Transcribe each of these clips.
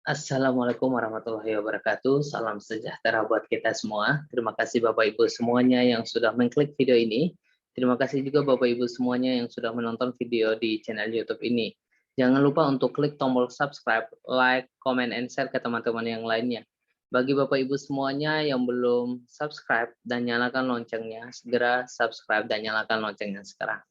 Assalamualaikum warahmatullahi wabarakatuh. Salam sejahtera buat kita semua. Terima kasih Bapak Ibu semuanya yang sudah mengklik video ini. Terima kasih juga Bapak Ibu semuanya yang sudah menonton video di channel YouTube ini. Jangan lupa untuk klik tombol subscribe, like, comment, and share ke teman-teman yang lainnya. Bagi Bapak Ibu semuanya yang belum subscribe dan nyalakan loncengnya, segera subscribe dan nyalakan loncengnya sekarang.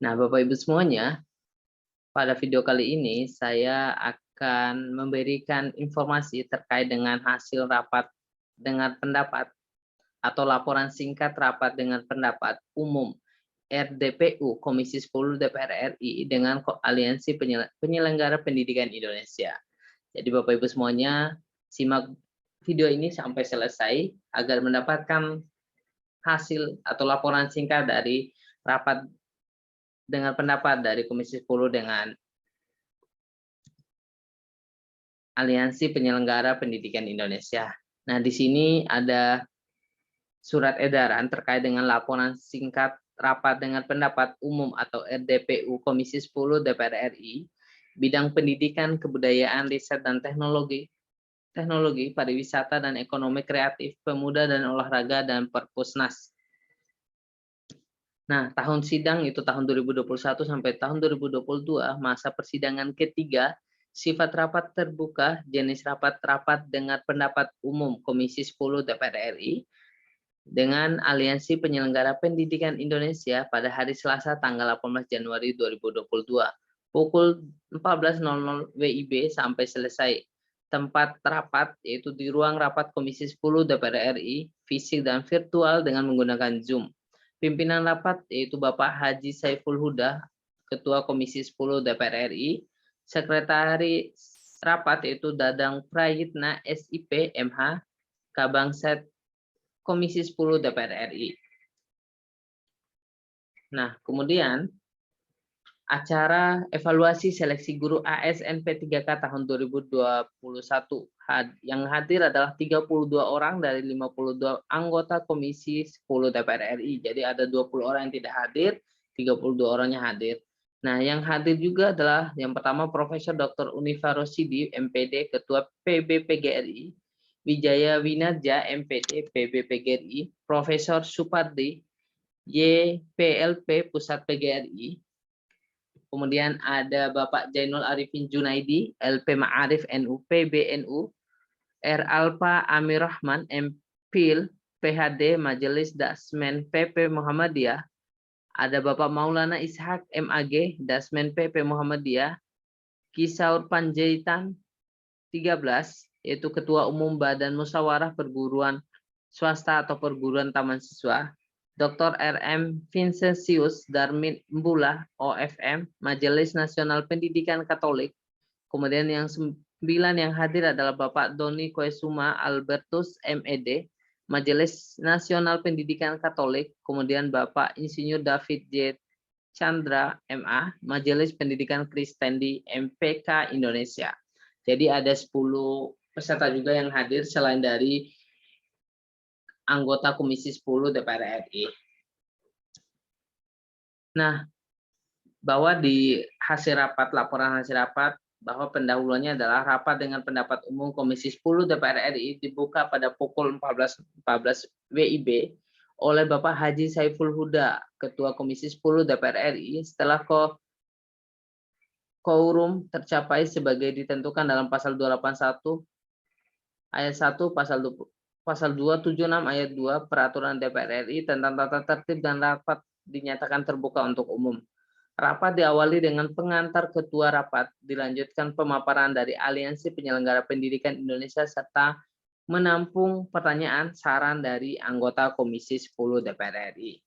Nah, Bapak Ibu semuanya, pada video kali ini saya akan memberikan informasi terkait dengan hasil rapat dengan pendapat atau laporan singkat rapat dengan pendapat umum RDPU Komisi 10 DPR RI dengan Aliansi Penyelenggara Pendidikan Indonesia. Jadi Bapak Ibu semuanya simak video ini sampai selesai agar mendapatkan hasil atau laporan singkat dari rapat dengan pendapat dari Komisi 10 dengan Aliansi Penyelenggara Pendidikan Indonesia. Nah, di sini ada surat edaran terkait dengan laporan singkat rapat dengan pendapat umum atau RDPU Komisi 10 DPR RI, bidang pendidikan, kebudayaan, riset dan teknologi, pariwisata dan ekonomi kreatif, pemuda dan olahraga dan Perpusnas. Nah, tahun sidang itu tahun 2021 sampai tahun 2022, masa persidangan ketiga, sifat rapat terbuka, jenis rapat dengan pendapat umum Komisi 10 DPR RI dengan Aliansi Penyelenggara Pendidikan Indonesia pada hari Selasa tanggal 18 Januari 2022 pukul 14.00 WIB sampai selesai. Tempat rapat yaitu di ruang rapat Komisi 10 DPR RI, fisik dan virtual dengan menggunakan Zoom. Pimpinan rapat yaitu Bapak Haji Saiful Huda, Ketua Komisi 10 DPR RI, Sekretaris rapat yaitu Dadang Prayitna SIP MH, Kabangset Komisi 10 DPR RI. Nah, kemudian acara evaluasi seleksi guru ASN P3K tahun 2021 yang hadir adalah 32 orang dari 52 anggota Komisi 10 DPR RI. Jadi ada 20 orang yang tidak hadir, 32 orangnya hadir. Nah, yang hadir juga adalah yang pertama Profesor Dr. Unifa Rosidi, MPD, Ketua PBPGRI, Wijaya Winarja, MPD, PBPGRI, Profesor Supardi, YPLP, Pusat PGRI, kemudian ada Bapak Jainul Arifin Junaidi, LP Ma'arif NU, PBNU, R. Alpa Amir Rahman, MPIL, PHD, Majelis Dasmen PP Muhammadiyah, ada Bapak Maulana Ishak, MAG, Dasmen PP Muhammadiyah, Kisaur Panjaitan 13, yaitu Ketua Umum Badan Musyawarah Perguruan Swasta atau Perguruan Taman Siswa, Dr. RM Vincentius Darmin Mbula, OFM, Majelis Nasional Pendidikan Katolik. Kemudian yang 9 yang hadir adalah Bapak Doni Koesuma Albertus, MED, Majelis Nasional Pendidikan Katolik. Kemudian Bapak Insinyur David J. Chandra, MA, Majelis Pendidikan Kristen di MPK Indonesia. Jadi ada 10 peserta juga yang hadir selain dari anggota Komisi 10 DPR RI. Nah, bahwa di hasil rapat, laporan hasil rapat, bahwa pendahuluannya adalah rapat dengan pendapat umum Komisi 10 DPR RI dibuka pada pukul 14.14 WIB oleh Bapak Haji Saiful Huda, Ketua Komisi 10 DPR RI, setelah quorum tercapai sebagai ditentukan dalam pasal 281 ayat 1, pasal 276 ayat 2 Peraturan DPR RI tentang tata tertib dan rapat dinyatakan terbuka untuk umum. Rapat diawali dengan pengantar ketua rapat, dilanjutkan pemaparan dari Aliansi Penyelenggara Pendidikan Indonesia serta menampung pertanyaan saran dari anggota Komisi 10 DPR RI.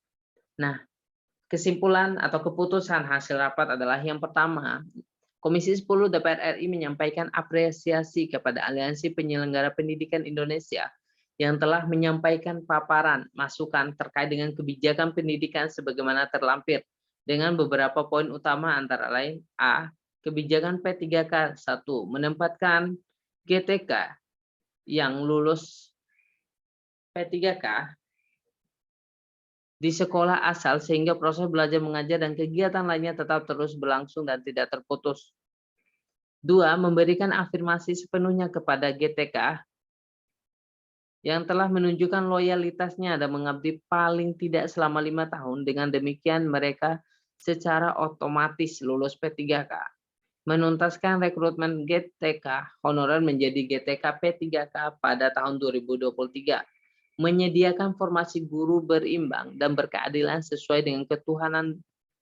Nah, kesimpulan atau keputusan hasil rapat adalah yang pertama, Komisi 10 DPR RI menyampaikan apresiasi kepada Aliansi Penyelenggara Pendidikan Indonesia yang telah menyampaikan paparan masukan terkait dengan kebijakan pendidikan sebagaimana terlampir dengan beberapa poin utama antara lain A. Kebijakan P3K 1. Menempatkan GTK yang lulus P3K di sekolah asal sehingga proses belajar mengajar dan kegiatan lainnya tetap terus berlangsung dan tidak terputus. Dua, memberikan afirmasi sepenuhnya kepada GTK yang telah menunjukkan loyalitasnya dan mengabdi paling tidak selama 5 tahun. Dengan demikian mereka secara otomatis lulus P3K. Menuntaskan rekrutmen GTK honorer menjadi GTK P3K pada tahun 2023. Menyediakan formasi guru berimbang dan berkeadilan sesuai dengan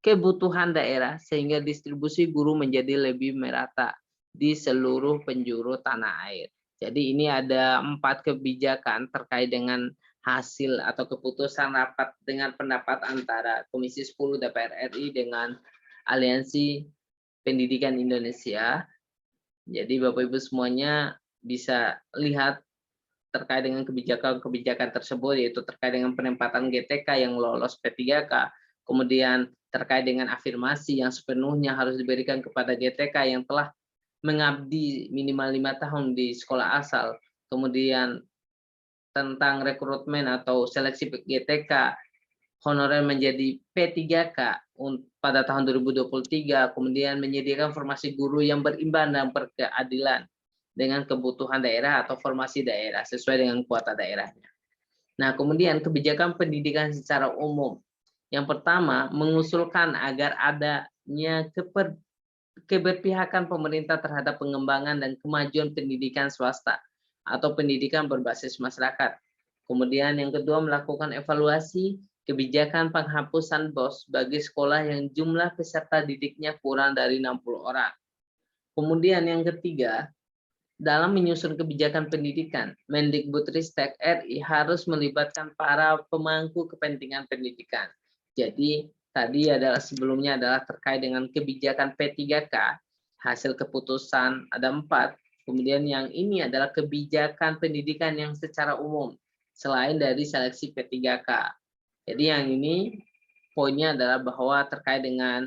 kebutuhan daerah sehingga distribusi guru menjadi lebih merata di seluruh penjuru tanah air. Jadi ini ada 4 kebijakan terkait dengan hasil atau keputusan rapat dengan pendapat antara Komisi 10 DPR RI dengan Aliansi Pendidikan Indonesia. Jadi Bapak Ibu semuanya bisa lihat terkait dengan kebijakan-kebijakan tersebut, yaitu terkait dengan penempatan GTK yang lolos P3K, kemudian terkait dengan afirmasi yang sepenuhnya harus diberikan kepada GTK yang telah mengabdi minimal 5 tahun di sekolah asal, kemudian tentang rekrutmen atau seleksi GTK honorer menjadi P3K pada tahun 2023, kemudian menyediakan formasi guru yang berimbang dan berkeadilan dengan kebutuhan daerah atau formasi daerah sesuai dengan kuota daerahnya. Nah, kemudian kebijakan pendidikan secara umum. Yang pertama, mengusulkan agar adanya keberpihakan pemerintah terhadap pengembangan dan kemajuan pendidikan swasta atau pendidikan berbasis masyarakat. Kemudian yang kedua, melakukan evaluasi kebijakan penghapusan BOS bagi sekolah yang jumlah peserta didiknya kurang dari 60 orang. Kemudian yang ketiga, dalam menyusun kebijakan pendidikan, Mendikbudristek RI harus melibatkan para pemangku kepentingan pendidikan. Jadi tadi adalah sebelumnya adalah terkait dengan kebijakan P3K, hasil keputusan ada 4, kemudian yang ini adalah kebijakan pendidikan yang secara umum, selain dari seleksi P3K. Jadi yang ini poinnya adalah bahwa terkait dengan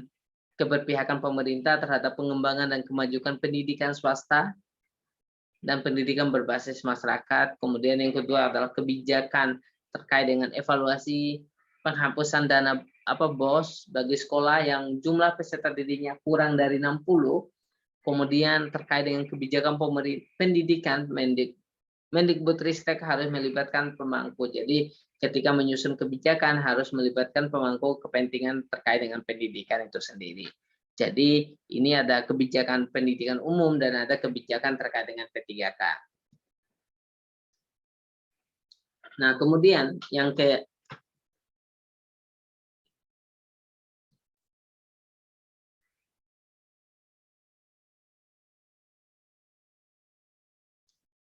keberpihakan pemerintah terhadap pengembangan dan kemajuan pendidikan swasta dan pendidikan berbasis masyarakat. Kemudian yang kedua adalah kebijakan terkait dengan evaluasi penghapusan dana BOS bagi sekolah yang jumlah peserta didiknya kurang dari 60. Kemudian terkait dengan kebijakan pendidikan, Mendikbudristek harus melibatkan pemangku. Jadi ketika menyusun kebijakan harus melibatkan pemangku kepentingan terkait dengan pendidikan itu sendiri. Jadi ini ada kebijakan pendidikan umum dan ada kebijakan terkait dengan P3K. Nah, kemudian yang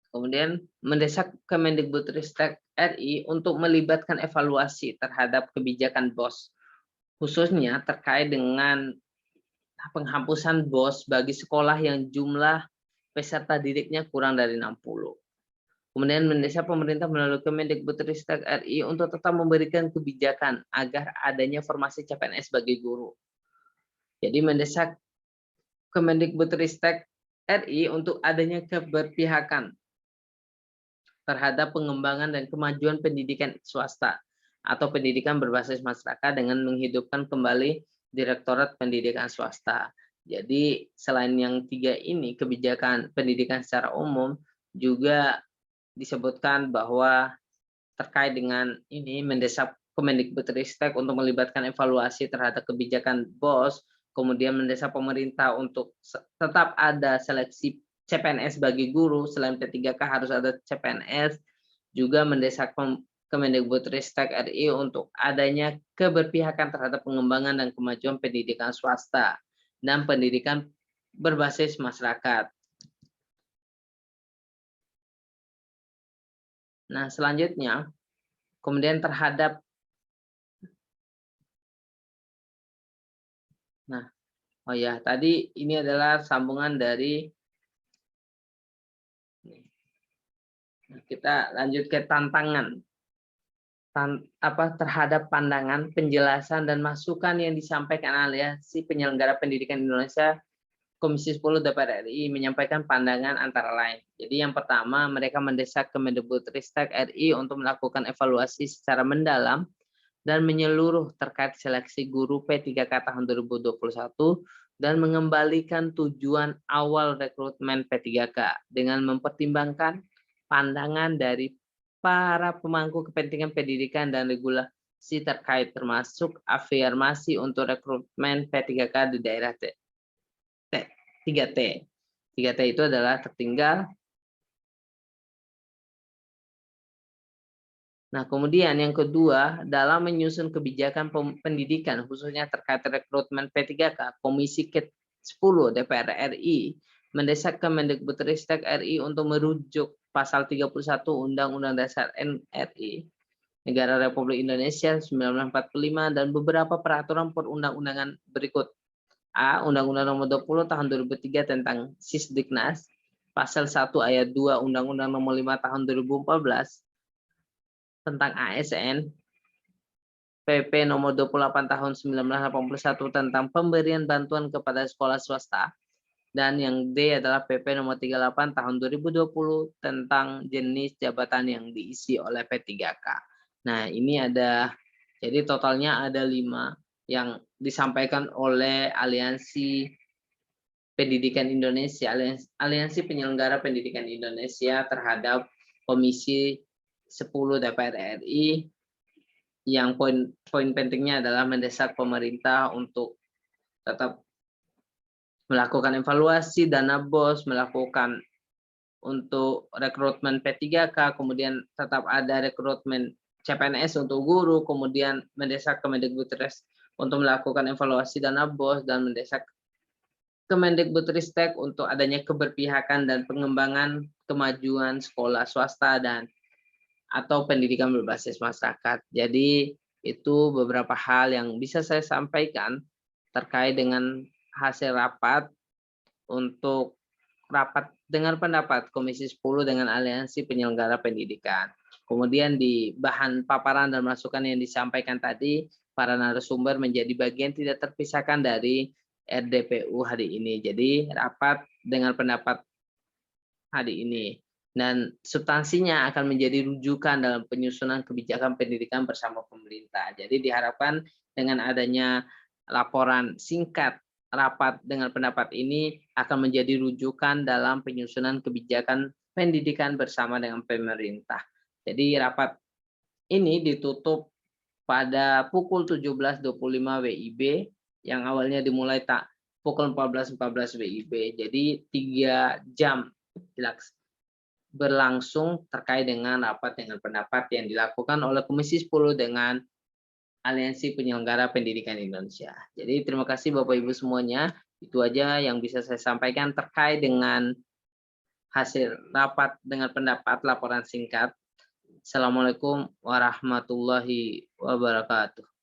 kemudian mendesak Kemendikbudristek RI untuk melibatkan evaluasi terhadap kebijakan BOS, khususnya terkait dengan penghapusan BOS bagi sekolah yang jumlah peserta didiknya kurang dari 60. Kemudian mendesak pemerintah melalui Kemendikbudristek RI untuk tetap memberikan kebijakan agar adanya formasi CPNS bagi guru. Jadi mendesak Kemendikbudristek RI untuk adanya keberpihakan terhadap pengembangan dan kemajuan pendidikan swasta atau pendidikan berbasis masyarakat dengan menghidupkan kembali Direktorat Pendidikan Swasta. Jadi selain yang 3 ini, kebijakan pendidikan secara umum juga disebutkan bahwa terkait dengan ini mendesak Kemendikbudristek untuk melibatkan evaluasi terhadap kebijakan BOS, kemudian mendesak pemerintah untuk tetap ada seleksi CPNS bagi guru, selain P3K harus ada CPNS, juga mendesak Kemendikbudristek RI untuk adanya keberpihakan terhadap pengembangan dan kemajuan pendidikan swasta dan pendidikan berbasis masyarakat. Nah, selanjutnya, kemudian terhadap tadi ini adalah sambungan dari kita lanjut ke tantangan terhadap pandangan, penjelasan dan masukan yang disampaikan Aliansi Penyelenggara Pendidikan Indonesia Komisi 10 DPR RI menyampaikan pandangan antara lain. Jadi yang pertama, mereka mendesak Kemendikbudristek RI untuk melakukan evaluasi secara mendalam dan menyeluruh terkait seleksi guru P3K tahun 2021, dan mengembalikan tujuan awal rekrutmen P3K dengan mempertimbangkan pandangan dari para pemangku kepentingan pendidikan dan regulasi terkait termasuk afirmasi untuk rekrutmen P3K di daerah 3T. 3T itu adalah tertinggal. Nah, kemudian yang kedua, dalam menyusun kebijakan pendidikan khususnya terkait rekrutmen P3K, Komisi ke-10 DPR RI mendesak Kemendikbudristek RI untuk merujuk pasal 31 Undang-Undang Dasar NRI Negara Republik Indonesia 1945 dan beberapa peraturan perundang-undangan berikut. A. Undang-Undang Nomor 20 Tahun 2003 tentang Sisdiknas, pasal 1 ayat 2 Undang-Undang Nomor 5 Tahun 2014 tentang ASN, PP Nomor 28 Tahun 1981 tentang pemberian bantuan kepada sekolah swasta, dan yang D adalah PP Nomor 38 Tahun 2020 tentang jenis jabatan yang diisi oleh P3K. Nah, ini ada, jadi totalnya ada 5 yang disampaikan oleh Aliansi Pendidikan Indonesia, Aliansi Penyelenggara Pendidikan Indonesia terhadap Komisi 10 DPR RI, yang poin pentingnya adalah mendesak pemerintah untuk tetap melakukan evaluasi dana BOS, melakukan untuk rekrutmen P3K, kemudian tetap ada rekrutmen CPNS untuk guru, kemudian mendesak Kemendikbudristek untuk melakukan evaluasi dana BOS, dan mendesak Kemendikbudristek untuk adanya keberpihakan dan pengembangan kemajuan sekolah swasta dan atau pendidikan berbasis masyarakat. Jadi itu beberapa hal yang bisa saya sampaikan terkait dengan hasil rapat untuk rapat dengar pendapat Komisi 10 dengan Aliansi Penyelenggara Pendidikan. Kemudian di bahan paparan dan masukan yang disampaikan tadi, para narasumber menjadi bagian tidak terpisahkan dari RDPU hari ini. Jadi rapat dengar pendapat hari ini. Dan substansinya akan menjadi rujukan dalam penyusunan kebijakan pendidikan bersama pemerintah. Jadi diharapkan dengan adanya laporan singkat rapat dengan pendapat ini akan menjadi rujukan dalam penyusunan kebijakan pendidikan bersama dengan pemerintah. Jadi rapat ini ditutup pada pukul 17.25 WIB yang awalnya dimulai pukul 14.14 WIB. Jadi 3 jam berlangsung terkait dengan rapat dengan pendapat yang dilakukan oleh Komisi 10 dengan Aliansi Penyelenggara Pendidikan Indonesia. Jadi terima kasih Bapak Ibu semuanya. Itu aja yang bisa saya sampaikan terkait dengan hasil rapat dengan pendapat laporan singkat. Assalamualaikum warahmatullahi wabarakatuh.